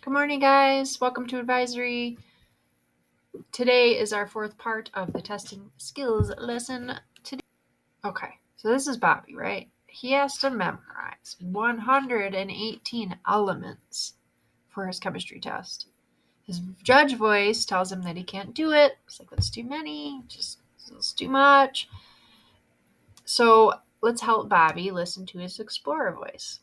Good morning, guys. Welcome to Advisory. Today is our fourth part of the testing skills lesson today. Okay, so this is Bobby, right? He has to memorize 118 elements for his chemistry test. His judge voice tells him that he can't do it. It's like, that's too many, it's too much. So let's help Bobby listen to his explorer voice.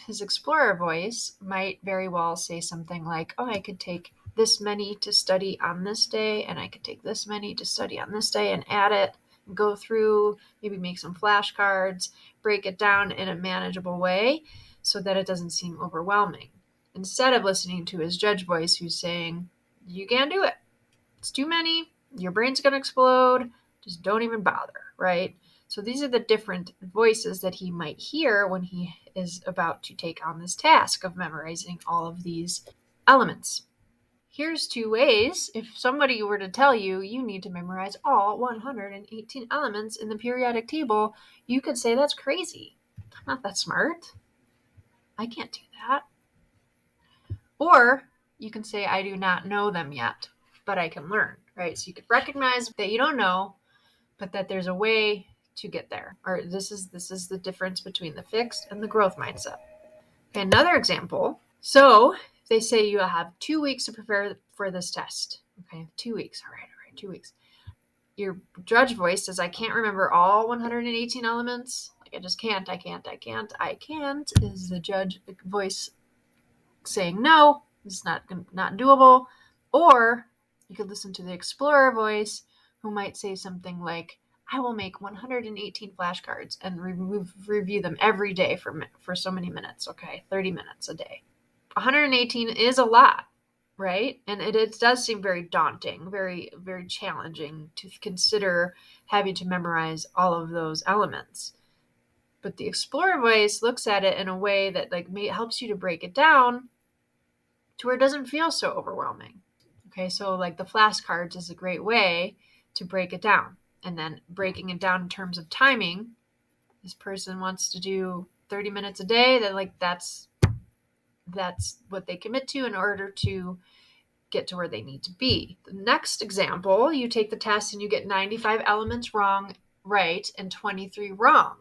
His explorer voice might very well say something like, oh, I could take this many to study on this day, and I could take this many to study on this day and add it, and go through, maybe make some flashcards, break it down in a manageable way so that it doesn't seem overwhelming. Instead of listening to his judge voice who's saying, you can't do it. It's too many. Your brain's going to explode. Just don't even bother, right? So these are the different voices that he might hear when he is about to take on this task of memorizing all of these elements. Here's two ways. If somebody were to tell you you need to memorize all 118 elements in the periodic table, you could say that's crazy. I'm not that smart. I can't do that. Or you can say, I do not know them yet, but I can learn, right? So you could recognize that you don't know, but that there's a way to get there. Or this is the difference between the fixed and the growth mindset. Okay, another example. So they say you have 2 weeks to prepare for this test. Okay, 2 weeks. All right, 2 weeks. Your judge voice says, I can't remember all 118 elements. Like, I just can't, I can't. Is the judge voice saying, no, it's not doable. Or you could listen to the explorer voice who might say something like, I will make 118 flashcards and review them every day for so many minutes. Okay, 30 minutes a day. 118 is a lot, right? And it does seem very daunting, very, very challenging to consider having to memorize all of those elements. But the explorer voice looks at it in a way that helps you to break it down to where it doesn't feel so overwhelming. Okay, so like the flashcards is a great way to break it down. And then breaking it down in terms of timing, this person wants to do 30 minutes a day, then that's what they commit to in order to get to where they need to be. The next example, you take the test and you get 95 elements right, and 23 wrong.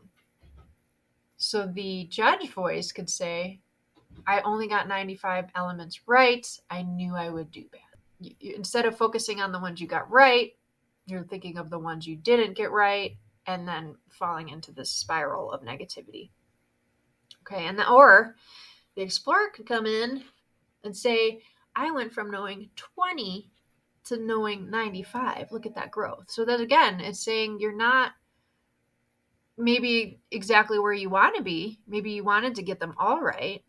So the judge voice could say, I only got 95 elements right. I knew I would do bad. Instead of focusing on the ones you got right, you're thinking of the ones you didn't get right and then falling into this spiral of negativity. Okay, or the explorer could come in and say, I went from knowing 20 to knowing 95. Look at that growth. So that again, it's saying you're not maybe exactly where you want to be. Maybe you wanted to get them all right.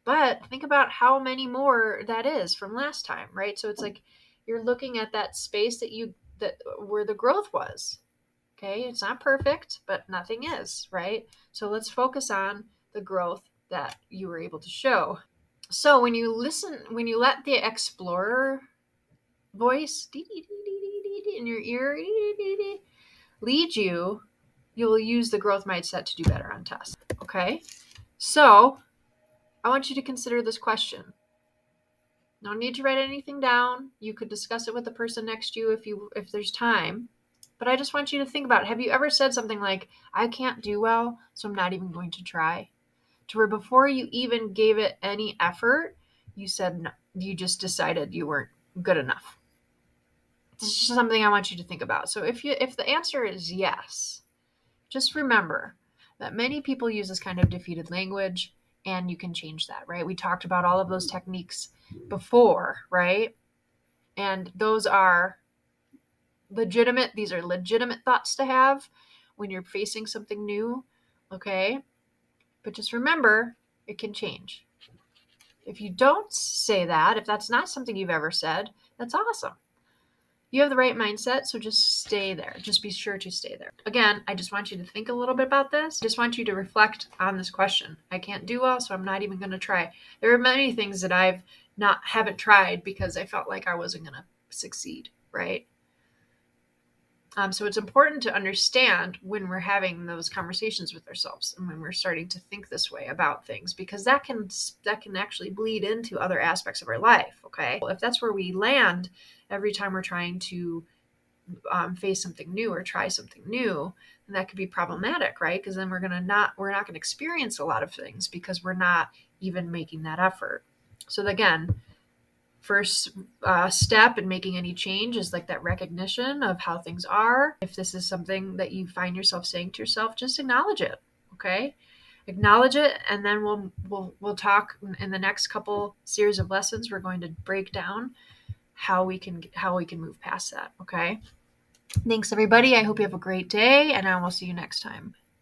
But think about how many more that is from last time, right? So it's like you're looking at that space that where the growth was. Okay, it's not perfect, but nothing is, right? So let's focus on the growth that you were able to show. So when you let the explorer voice in your ear lead you, you'll use the growth mindset to do better on tests. Okay, so I want you to consider this question. No need to write anything down. You could discuss it with the person next to you if there's time. But I just want you to think about, have you ever said something like, I can't do well, so I'm not even going to try? To where before you even gave it any effort, you said no. You just decided you weren't good enough. This is just something I want you to think about. So if the answer is yes, just remember that many people use this kind of defeated language, and you can change that, right? We talked about all of those techniques before, right? And those are legitimate. These are legitimate thoughts to have when you're facing something new, okay? But just remember, it can change. If you don't say that, if that's not something you've ever said, that's awesome. You have the right mindset, so just stay there. Just be sure to stay there. Again, I just want you to think a little bit about this. I just want you to reflect on this question. I can't do well, so I'm not even going to try. There are many things that haven't tried because I felt like I wasn't going to succeed, right? So it's important to understand when we're having those conversations with ourselves and when we're starting to think this way about things, because that can actually bleed into other aspects of our life. Okay, if that's where we land every time we're trying to face something new or try something new, then that could be problematic, right? Because then we're not going to experience a lot of things because we're not even making that effort. So again, first step in making any change is like that recognition of how things are. If this is something that you find yourself saying to yourself, just acknowledge it. Okay, acknowledge it, and then we'll talk in the next couple series of lessons. We're going to break down how we can move past that. Okay, thanks everybody. I hope you have a great day, and I will see you next time.